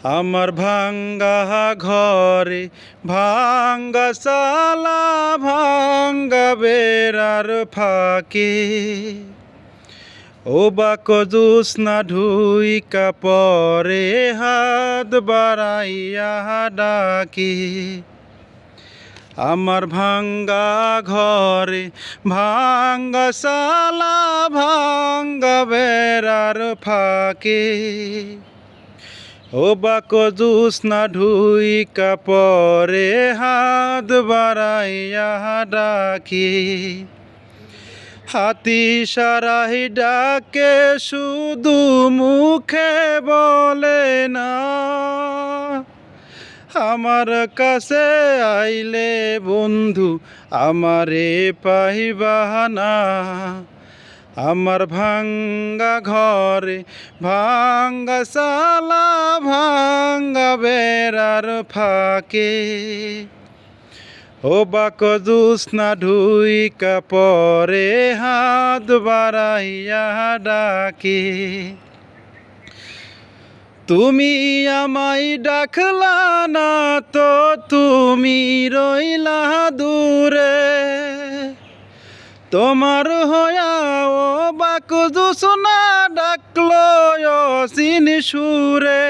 আমার ভাঙ্গা ঘরে ভাঙ্গা সালা ভাঙ্গা বেড়ার ফাঁকে ও বাক জোৎস্না ঢুইকা পরে হাত বাড়াইয়া ডাকে আমার ভাঙ্গা ঘরে ভাঙ্গা সালা ভাঙ্গা বেড়ার ফাঁকে ও বাক জোৎস্না ঢুইকা পরে হাত বাড়াইয়া ডাকে হাতি সারাই ডাকে শুধু মুখে বলে না আমার কাছে আইলে বন্ধু আমারে পাইবা না আমার ভাঙ্গা ঘরে ভাঙ্গা সালা ভাঙ্গা বেড়ার ফাঁকে ও বাক জোৎস্না ঢুইকা পরে হাত বাড়াইয়া ডাকে তুমি আমায় ডাকলা না তো তুমি রইলা দূরে তোমার হয়া ও বাক জোৎস্না ডাকলো অসীন সুরে